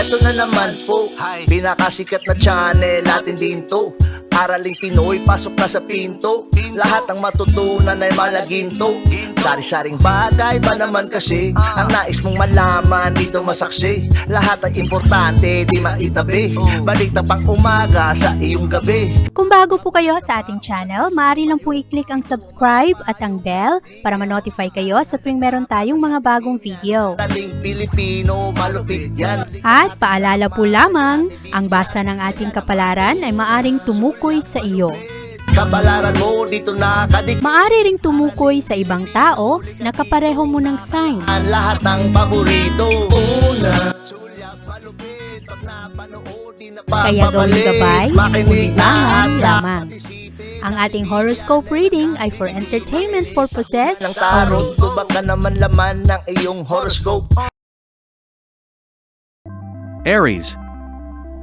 Eto na naman po, pinakasikat na channel natin din to. Araling Pinoy, pasok na sa pinto. Lahat ng matutunan ay malaginto. Sari-saring bagay ba naman kasi ang nais mong malaman dito masaksi. Lahat ay importante, di maitabi. Balik na pang umaga sa iyong gabi. Kung bago po kayo sa ating channel, maaari lang po i-click ang subscribe at ang bell para ma-notify kayo sa tuwing meron tayong mga bagong video. Taling Pilipino, malupit yan. At paalala po lamang, ang basa ng ating kapalaran ay maaring tumukoy sa iyo. Kapalaran mo dito nakadik. Maaari ring tumukoy sa ibang tao na kapareho mo ng sign. Ang lahat ng paborito. Una, sulyap, malupit. Pag napanood, di na Kaya gawing gabay, makinig na ulilangan at lamang. Ang ating horoscope reading ay for entertainment purposes ng tarot. only. Tubak ka naman laman ng iyong horoscope. Aries.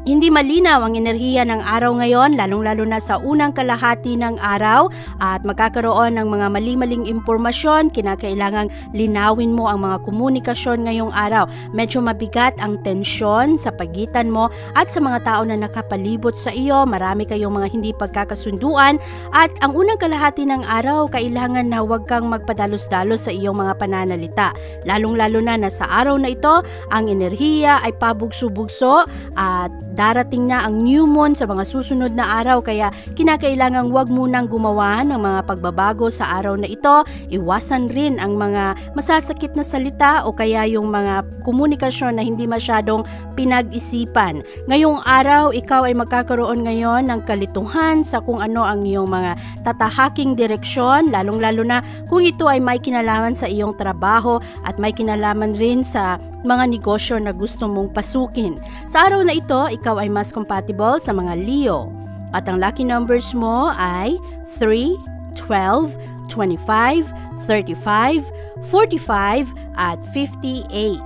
Hindi malinaw ang enerhiya ng araw ngayon, lalong-lalo na sa unang kalahati ng araw at magkakaroon ng mga mali-maling impormasyon. Kinakailangang linawin mo ang mga komunikasyon ngayong araw. Medyo mabigat ang tensyon sa pagitan mo at sa mga tao na nakapalibot sa iyo. Marami kayong mga hindi pagkakasunduan at ang unang kalahati ng araw, kailangan na huwag kang magpadalos-dalos sa iyong mga pananalita. Lalong-lalo na sa araw na ito, ang enerhiya ay pabugso-bugso at darating na ang new moon sa mga susunod na araw, kaya kinakailangang wag munang gumawa ng mga pagbabago sa araw na ito. Iwasan rin ang mga masasakit na salita o kaya yung mga komunikasyon na hindi masyadong pinag-isipan. Ngayong araw, ikaw ay magkakaroon ngayon ng kalituhan sa kung ano ang iyong mga tatahaking direksyon, lalong-lalo na kung ito ay may kinalaman sa iyong trabaho at may kinalaman rin sa mga negosyo na gusto mong pasukin. Sa araw na ito, ikaw ay mas compatible sa mga Leo. At ang lucky numbers mo ay 3, 12, 25, 35, 45 at 58.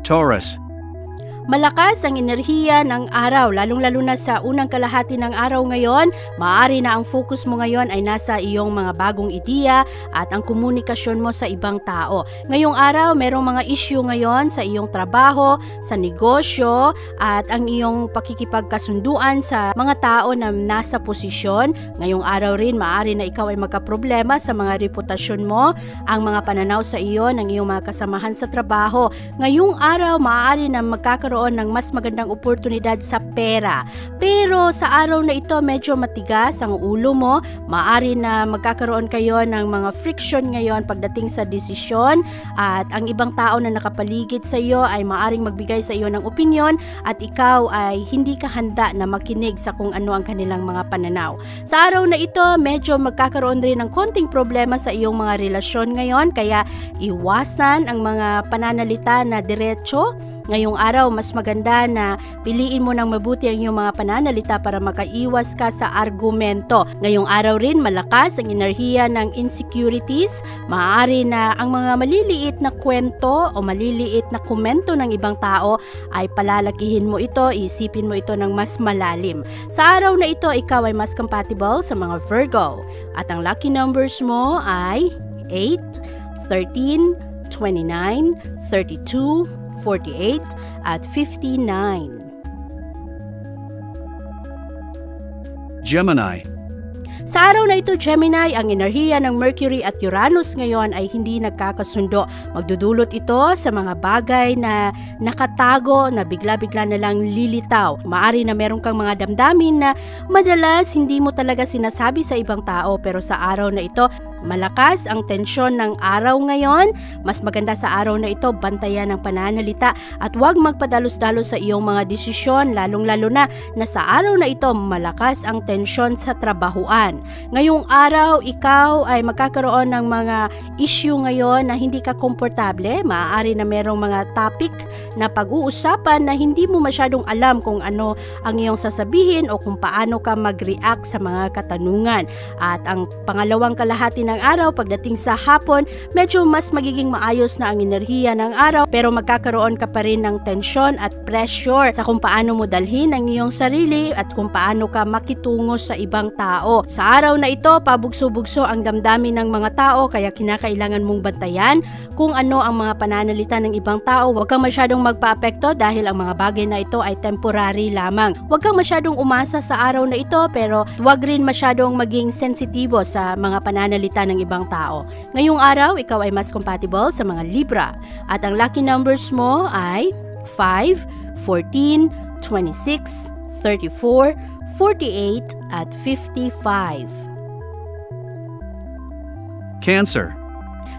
Taurus. Malakas ang enerhiya ng araw, lalong-lalo na sa unang kalahati ng araw ngayon. Maaari na ang focus mo ngayon ay nasa iyong mga bagong ideya at ang komunikasyon mo sa ibang tao. Ngayong araw, merong mga issue ngayon sa iyong trabaho, sa negosyo, at ang iyong pakikipagkasunduan sa mga tao na nasa posisyon. Ngayong araw rin, maaari na ikaw ay magkaproblema sa mga reputasyon mo, ang mga pananaw sa iyo ng iyong mga kasamahan sa trabaho. Ngayong araw, maaari na magkakaroon ng mas magandang oportunidad sa pera. Pero sa araw na ito, medyo matigas ang ulo mo. Maaari na magkakaroon kayo ng mga friction ngayon pagdating sa desisyon at ang ibang tao na nakapaligid sa iyo ay maaring magbigay sa iyo ng opinyon at ikaw ay hindi ka handa na makinig sa kung ano ang kanilang mga pananaw. Sa araw na ito, medyo magkakaroon rin ng konting problema sa iyong mga relasyon ngayon, kaya iwasan ang mga pananalita na diretso. Ngayong araw, mas maganda na piliin mo ng mabuti ang iyong mga pananalita para makaiwas ka sa argumento. Ngayong araw rin, malakas ang enerhiya ng insecurities. Maaari na ang mga maliliit na kwento o maliliit na komento ng ibang tao ay palalakihin mo ito, isipin mo ito ng mas malalim. Sa araw na ito, ikaw ay mas compatible sa mga Virgo. At ang lucky numbers mo ay 8, 13, 29, 32, 48 at 59. Gemini. Sa araw na ito, Gemini, ang enerhiya ng Mercury at Uranus ngayon ay hindi nagkakasundo. Magdudulot ito sa mga bagay na nakatago na bigla-bigla na lang lilitaw. Maari na meron kang mga damdamin na madalas hindi mo talaga sinasabi sa ibang tao, pero sa araw na ito, malakas ang tensyon ng araw ngayon. Mas maganda sa araw na ito, bantayan ang pananalita at huwag magpadalos-dalos sa iyong mga desisyon, lalong-lalo na sa araw na ito, malakas ang tensyon sa trabahuan. Ngayong araw, ikaw ay magkakaroon ng mga issue ngayon na hindi ka komportable. Maaari na merong mga topic na pag-uusapan na hindi mo masyadong alam kung ano ang iyong sasabihin o kung paano ka mag-react sa mga katanungan. At ang pangalawang kalahati ng ng araw, pagdating sa hapon, medyo mas magiging maayos na ang enerhiya ng araw, pero magkakaroon ka pa rin ng tensyon at pressure sa kung paano mo dalhin ang iyong sarili at kung paano ka makitungo sa ibang tao. Sa araw na ito, pabugso-bugso ang damdamin ng mga tao, kaya kinakailangan mong bantayan kung ano ang mga pananalita ng ibang tao. Huwag kang masyadong magpaapekto dahil ang mga bagay na ito ay temporary lamang. Huwag kang masyadong umasa sa araw na ito, pero huwag rin masyadong maging sensitibo sa mga pananalita ng ibang tao. Ngayong araw, ikaw ay mas compatible sa mga Libra at ang lucky numbers mo ay 5, 14, 26, 34, 48 at 55. Cancer.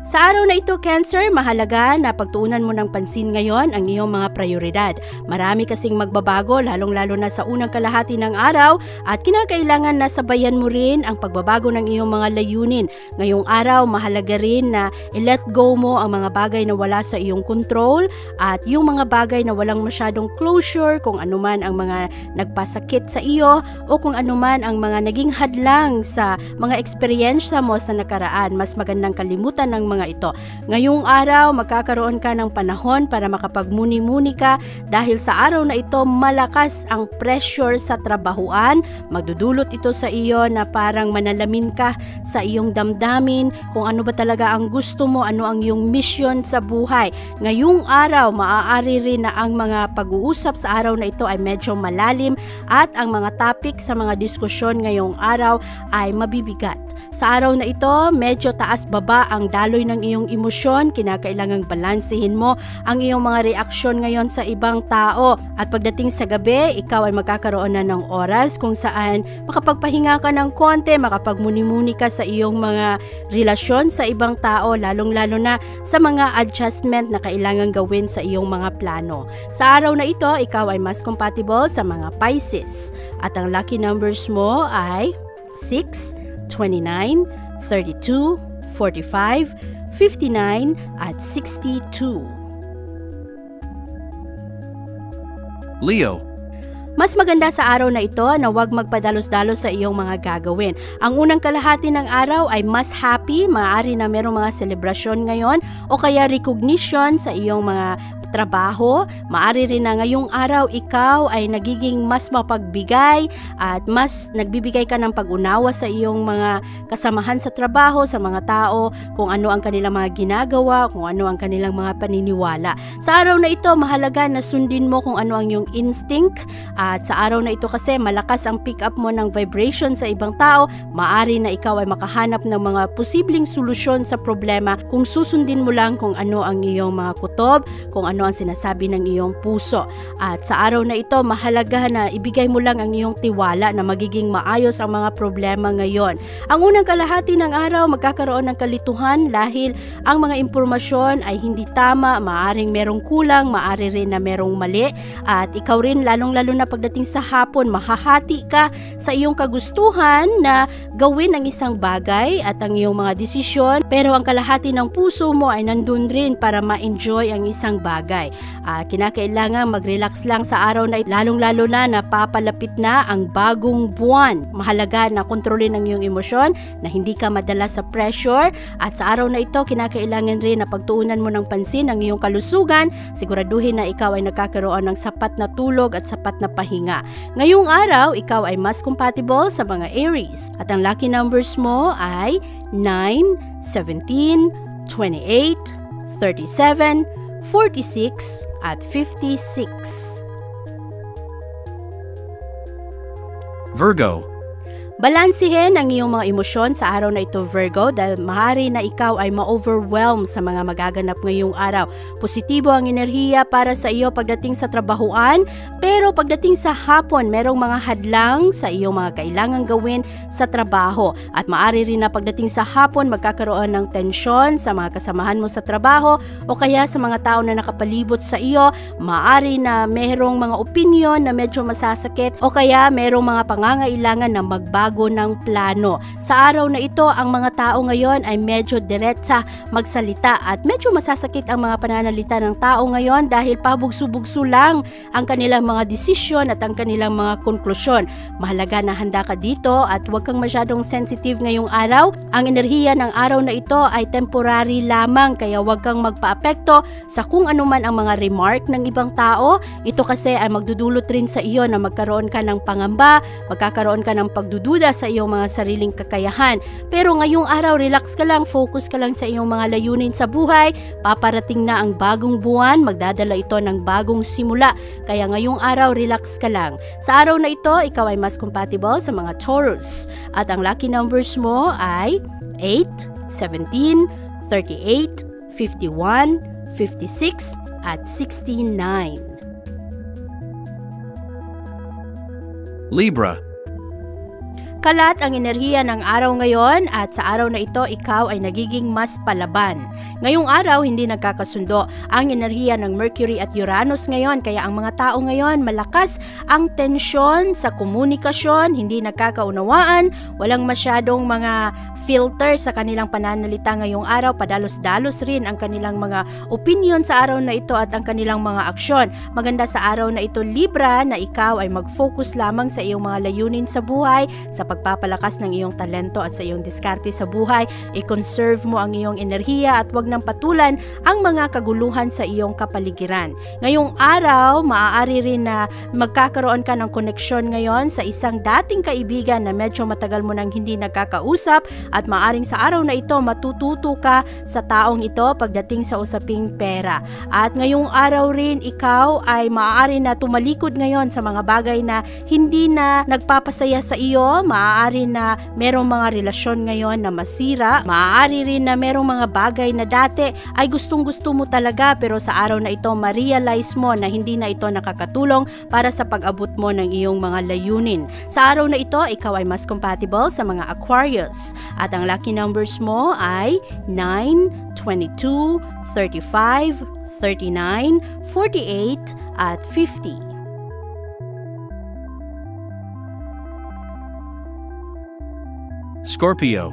Sa araw na ito, Cancer, mahalaga na pagtuunan mo ng pansin ngayon ang iyong mga prioridad. Marami kasing magbabago, lalong-lalo na sa unang kalahati ng araw at kinakailangan na sabayan mo rin ang pagbabago ng iyong mga layunin. Ngayong araw, mahalaga rin na i-let go mo ang mga bagay na wala sa iyong control at yung mga bagay na walang masyadong closure, kung anuman ang mga nagpasakit sa iyo o kung anuman ang mga naging hadlang sa mga eksperyensya mo sa nakaraan. Mas magandang kalimutan ng mga ito. Ngayong araw, magkakaroon ka ng panahon para makapagmuni-muni ka dahil sa araw na ito, malakas ang pressure sa trabahuan. Magdudulot ito sa iyo na parang manalamin ka sa iyong damdamin kung ano ba talaga ang gusto mo, ano ang iyong mission sa buhay. Ngayong araw, maaari rin na ang mga pag-uusap sa araw na ito ay medyo malalim at ang mga topic sa mga diskusyon ngayong araw ay mabibigat. Sa araw na ito, medyo taas-baba ang daloy ng iyong emosyon. Kinakailangang balansehin mo ang iyong mga reaksyon ngayon sa ibang tao. At pagdating sa gabi, ikaw ay magkakaroon na ng oras kung saan makapagpahinga ka ng konti, makapagmuni-muni ka sa iyong mga relasyon sa ibang tao, lalong-lalo na sa mga adjustment na kailangan gawin sa iyong mga plano. Sa araw na ito, ikaw ay mas compatible sa mga Pisces. At ang lucky numbers mo ay 6, 29, 32, 45, 59 at 62. Leo. Mas maganda sa araw na ito na huwag magpadalos-dalos sa iyong mga gagawin. Ang unang kalahati ng araw ay mas happy, maaari na merong mga selebrasyon ngayon o kaya recognition sa iyong mga trabaho. Maaari rin na ngayong araw ikaw ay nagiging mas mapagbigay at mas nagbibigay ka ng pag-unawa sa iyong mga kasamahan sa trabaho, sa mga tao, kung ano ang kanilang mga ginagawa, kung ano ang kanilang mga paniniwala. Sa araw na ito, mahalaga na sundin mo kung ano ang iyong instinct at sa araw na ito kasi malakas ang pick up mo ng vibration sa ibang tao. Maaari na ikaw ay makahanap ng mga posibleng solusyon sa problema kung susundin mo lang kung ano ang iyong mga kutob, kung ano ang sinasabi ng iyong puso. At sa araw na ito, mahalaga na ibigay mo lang ang iyong tiwala na magiging maayos ang mga problema ngayon. Ang unang kalahati ng araw, magkakaroon ng kalituhan dahil ang mga impormasyon ay hindi tama, maaring merong kulang, maari rin na merong mali, at ikaw rin lalong-lalo na pagdating sa hapon, mahahati ka sa iyong kagustuhan na gawin ang isang bagay at ang iyong mga desisyon, pero ang kalahati ng puso mo ay nandun rin para ma-enjoy ang isang bagay. Kinakailangan mag-relax lang sa araw na lalong-lalo na papalapit na ang bagong buwan. Mahalaga na kontrolin ang iyong emosyon, na hindi ka madala sa pressure, at sa araw na ito, kinakailangan rin na pagtuunan mo ng pansin ang iyong kalusugan. Siguraduhin na ikaw ay nagkakaroon ng sapat na tulog at sapat na pahinga. Ngayong araw, ikaw ay mas compatible sa mga Aries at ang lucky numbers mo ay 9, 17, 28, 37, 46 at 56. Virgo. Balansehin ang iyong mga emosyon sa araw na ito, Virgo, dahil maaari na ikaw ay ma-overwhelm sa mga magaganap ngayong araw. Positibo ang enerhiya para sa iyo pagdating sa trabahuan, pero pagdating sa hapon, merong mga hadlang sa iyong mga kailangang gawin sa trabaho. At maaari rin na pagdating sa hapon, magkakaroon ng tensyon sa mga kasamahan mo sa trabaho o kaya sa mga tao na nakapalibot sa iyo. Maaari na merong mga opinion na medyo masasakit o kaya merong mga pangangailangan na magbago magbago ng plano. Sa araw na ito, ang mga tao ngayon ay medyo diretsa magsalita at medyo masasakit ang mga pananalita ng tao ngayon dahil pabugso-bugso lang ang kanilang mga desisyon at ang kanilang mga konklusyon. Mahalaga na handa ka dito at huwag kang masyadong sensitive ngayong araw. Ang enerhiya ng araw na ito ay temporary lamang kaya huwag kang magpaapekto sa kung ano man ang mga remark ng ibang tao. Ito kasi ay magdudulot rin sa iyo na magkaroon ka ng pangamba, magkakaroon ka ng pagdududa sa iyong mga sariling kakayahan. Pero ngayong araw, relax ka lang, focus ka lang sa iyong mga layunin sa buhay. Paparating na ang bagong buwan, magdadala ito ng bagong simula. Kaya ngayong araw, relax ka lang. Sa araw na ito, ikaw ay mas compatible sa mga Taurus. At ang lucky numbers mo ay 8, 17, 38, 51, 56, at 69. Libra. Kalat ang enerhiya ng araw ngayon at sa araw na ito ikaw ay nagiging mas palaban. Ngayong araw hindi nagkakasundo ang enerhiya ng Mercury at Uranus ngayon kaya ang mga tao ngayon malakas ang tensyon sa komunikasyon, hindi nagkakaunawaan, walang masyadong mga filter sa kanilang pananalita ngayong araw, padalos-dalos rin ang kanilang mga opinion sa araw na ito at ang kanilang mga aksyon. Maganda sa araw na ito Libra na ikaw ay mag-focus lamang sa iyong mga layunin sa buhay, sa pagpapalakas ng iyong talento at sa iyong diskarte sa buhay, i-conserve mo ang iyong enerhiya at huwag nang patulan ang mga kaguluhan sa iyong kapaligiran. Ngayong araw, maaari rin na magkakaroon ka ng koneksyon ngayon sa isang dating kaibigan na medyo matagal mo nang hindi nagkakausap at maaring sa araw na ito matututo ka sa taong ito pagdating sa usaping pera. At ngayong araw rin, ikaw ay maaari na tumalikod ngayon sa mga bagay na hindi na nagpapasaya sa iyo, maaari na merong mga relasyon ngayon na masira, maaari rin na merong mga bagay na dati ay gustong-gusto mo talaga pero sa araw na ito ma-realize mo na hindi na ito nakakatulong para sa pag-abot mo ng iyong mga layunin. Sa araw na ito, ikaw ay mas compatible sa mga Aquarius at ang lucky numbers mo ay 9, 22, 35, 39, 48 at 50. Scorpio.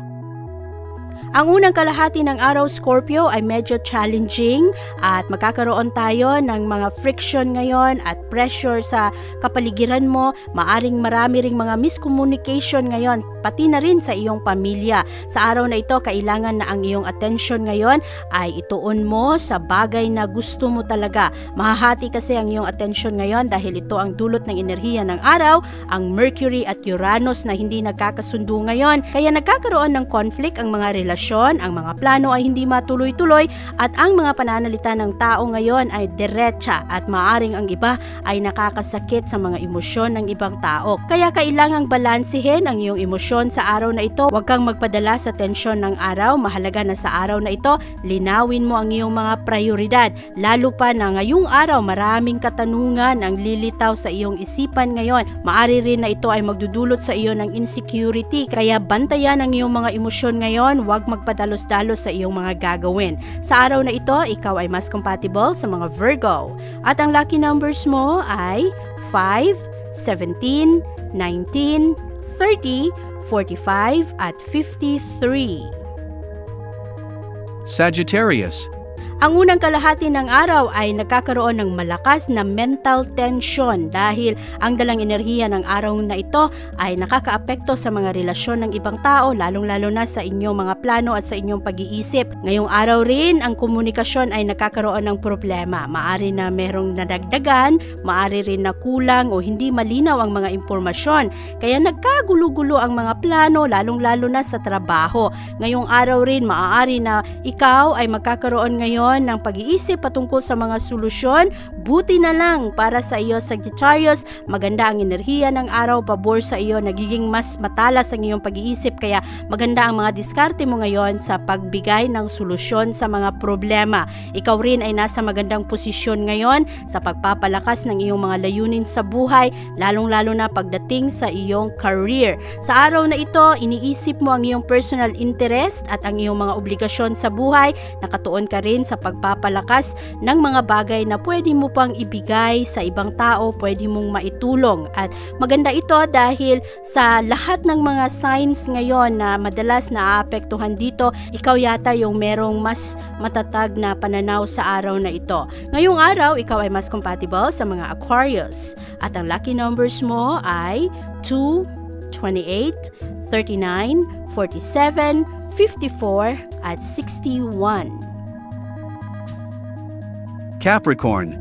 Ang unang kalahati ng araw Scorpio ay medyo challenging at magkakaroon tayo ng mga friction ngayon at pressure sa kapaligiran mo. Maaring marami ring mga miscommunication ngayon, pati na rin sa iyong pamilya. Sa araw na ito, kailangan na ang iyong attention ngayon ay ituon mo sa bagay na gusto mo talaga. Mahahati kasi ang iyong attention ngayon dahil ito ang dulot ng enerhiya ng araw, ang Mercury at Uranus na hindi nagkakasundo ngayon. Kaya nagkakaroon ng conflict ang mga relasyon, ang mga plano ay hindi matuloy-tuloy at ang mga pananalita ng tao ngayon ay diretsa at maaring ang iba ay nakakasakit sa mga emosyon ng ibang tao. Kaya kailangang balansehin ang iyong emosyon sa araw na ito. Huwag kang magpadala sa tensyon ng araw. Mahalaga na sa araw na ito, linawin mo ang iyong mga prioridad. Lalo pa na ngayong araw, maraming katanungan ang lilitaw sa iyong isipan ngayon. Maari rin na ito ay magdudulot sa iyo ng insecurity. Kaya bantayan ang iyong mga emosyon ngayon. Huwag magpadalos-dalos sa iyong mga gagawin. Sa araw na ito, ikaw ay mas compatible sa mga Virgo. At ang lucky numbers mo ay 5, 17, 19, 30, 45 at 53. Sagittarius. Ang unang kalahati ng araw ay nagkakaroon ng malakas na mental tension dahil ang dalang enerhiya ng araw na ito ay nakakaapekto sa mga relasyon ng ibang tao, lalong-lalo na sa inyong mga plano at sa inyong pag-iisip. Ngayong araw rin, ang komunikasyon ay nakakaroon ng problema. Maari na merong nadagdagan, maari rin na kulang o hindi malinaw ang mga impormasyon. Kaya nagkagulo-gulo ang mga plano, lalong-lalo na sa trabaho. Ngayong araw rin, maaari na ikaw ay magkakaroon ngayon ng pag-iisip patungkol sa mga solusyon. Buti na lang para sa iyo Sagittarius, maganda ang enerhiya ng araw, pabor sa iyo, nagiging mas matalas ang iyong pag-iisip kaya maganda ang mga diskarte mo ngayon sa pagbigay ng solusyon sa mga problema. Ikaw rin ay nasa magandang posisyon ngayon sa pagpapalakas ng iyong mga layunin sa buhay, lalong-lalo na pagdating sa iyong career. Sa araw na ito, iniisip mo ang iyong personal interest at ang iyong mga obligasyon sa buhay, nakatuon ka rin sa pagpapalakas ng mga bagay na pwede mo pang ibigay sa ibang tao, pwede mong maitulong. At maganda ito dahil sa lahat ng mga signs ngayon na madalas naaapektuhan dito, ikaw yata yung merong mas matatag na pananaw sa araw na ito. Ngayong araw, ikaw ay mas compatible sa mga Aquarius. At ang lucky numbers mo ay 2, 28, 39, 47, 54, at 61. Capricorn.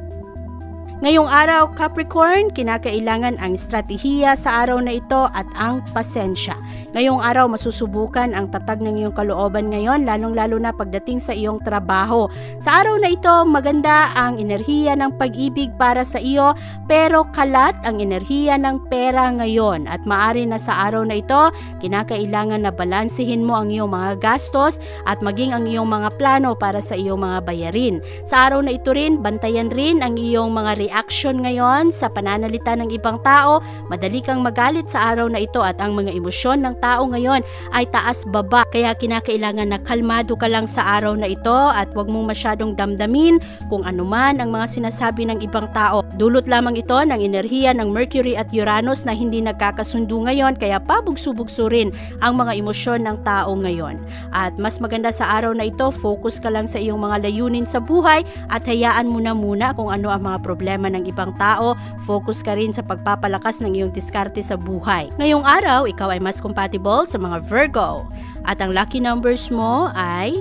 Ngayong araw, Capricorn, kinakailangan ang estratehiya sa araw na ito at ang pasensya. Ngayong araw, masusubukan ang tatag ng iyong kalooban ngayon, lalong-lalo na pagdating sa iyong trabaho. Sa araw na ito, maganda ang enerhiya ng pag-ibig para sa iyo, pero kalat ang enerhiya ng pera ngayon. At maari na sa araw na ito, kinakailangan na balansehin mo ang iyong mga gastos at maging ang iyong mga plano para sa iyong mga bayarin. Sa araw na ito rin, bantayan rin ang iyong mga reaction ngayon sa pananalita ng ibang tao. Madali kang magalit sa araw na ito at ang mga emosyon ng tao ngayon ay taas-baba. Kaya kinakailangan na kalmado ka lang sa araw na ito at huwag mong masyadong damdamin kung anuman ang mga sinasabi ng ibang tao. Dulot lamang ito ng enerhiya ng Mercury at Uranus na hindi nagkakasundo ngayon, kaya pabugso-bugso rin ang mga emosyon ng tao ngayon. At mas maganda sa araw na ito, focus ka lang sa iyong mga layunin sa buhay at hayaan mo na muna kung ano ang mga problema ng ibang tao. Focus ka rin sa pagpapalakas ng iyong diskarte sa buhay. Ngayong araw, ikaw ay mas compatible sa mga Virgo. At ang lucky numbers mo ay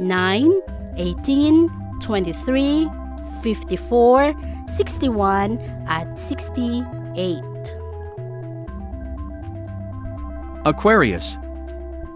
9, 18, 23, 54, 61, at 68. Aquarius.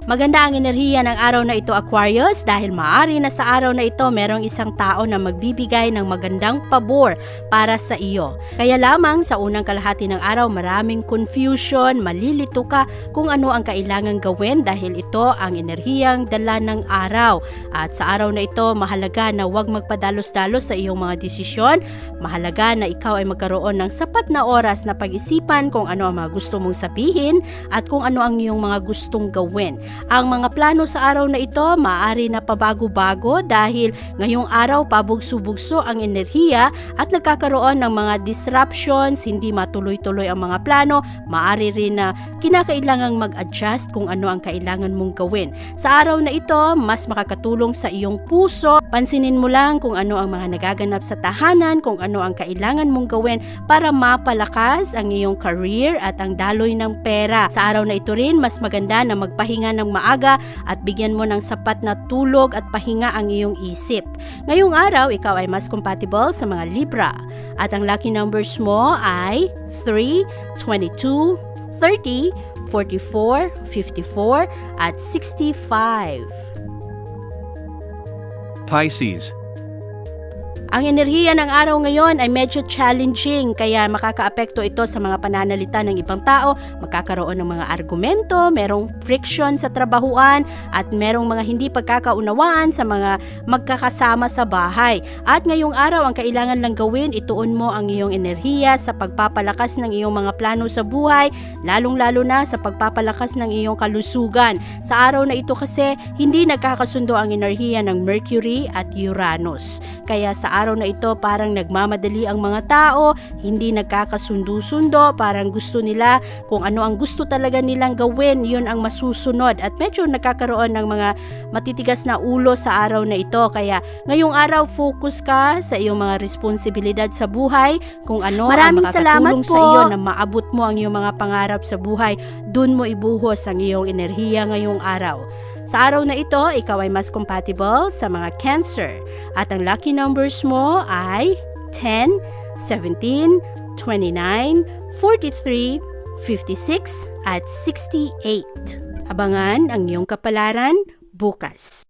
Maganda ang enerhiya ng araw na ito, Aquarius, dahil maaari na sa araw na ito merong isang tao na magbibigay ng magandang pabor para sa iyo. Kaya lamang sa unang kalahati ng araw maraming confusion, malilito ka kung ano ang kailangang gawin dahil ito ang enerhiyang dala ng araw. At sa araw na ito, mahalaga na huwag magpadalos-dalos sa iyong mga desisyon. Mahalaga na ikaw ay magkaroon ng sapat na oras na pag-isipan kung ano ang mga gusto mong sabihin at kung ano ang iyong mga gustong gawin. Ang mga plano sa araw na ito maaari na pabago-bago dahil ngayong araw pabugso-bugso ang enerhiya at nagkakaroon ng mga disruptions, hindi matuloy-tuloy ang mga plano. Maaari rin na kinakailangang mag-adjust kung ano ang kailangan mong gawin. Sa araw na ito, mas makakatulong sa iyong puso. Pansinin mo lang kung ano ang mga nagaganap sa tahanan, kung ano ang kailangan mong gawin para mapalakas ang iyong career at ang daloy ng pera. Sa araw na ito rin, mas maganda na magpahinga ng maaga at bigyan mo ng sapat na tulog at pahinga ang iyong isip. Ngayong araw, ikaw ay mas compatible sa mga Libra. At ang lucky numbers mo ay 3, 22, 30, 44, 54, at 65. Pisces. Ang enerhiya ng araw ngayon ay medyo challenging, kaya makakaapekto ito sa mga pananalita ng ibang tao, magkakaroon ng mga argumento, merong friction sa trabahuan, at merong mga hindi pagkakaunawaan sa mga magkakasama sa bahay. At ngayong araw, ang kailangan lang gawin, ituon mo ang iyong enerhiya sa pagpapalakas ng iyong mga plano sa buhay, lalong-lalo na sa pagpapalakas ng iyong kalusugan. Sa araw na ito kasi, hindi nagkakasundo ang enerhiya ng Mercury at Uranus. Kaya sa araw na ito parang nagmamadali ang mga tao, hindi nagkakasundo-sundo, parang gusto nila kung ano ang gusto talaga nilang gawin, yun ang masusunod, at medyo nagkakaroon ng mga matitigas na ulo sa araw na ito. Kaya ngayong araw, focus ka sa iyong mga responsibilidad sa buhay, kung ano ang makakatulong sa iyo na maabot mo ang iyong mga pangarap sa buhay, dun mo ibuhos ang iyong enerhiya ngayong araw. Sa araw na ito, ikaw ay mas compatible sa mga Cancer. At ang lucky numbers mo ay 10, 17, 29, 43, 56, at 68. Abangan ang iyong kapalaran bukas.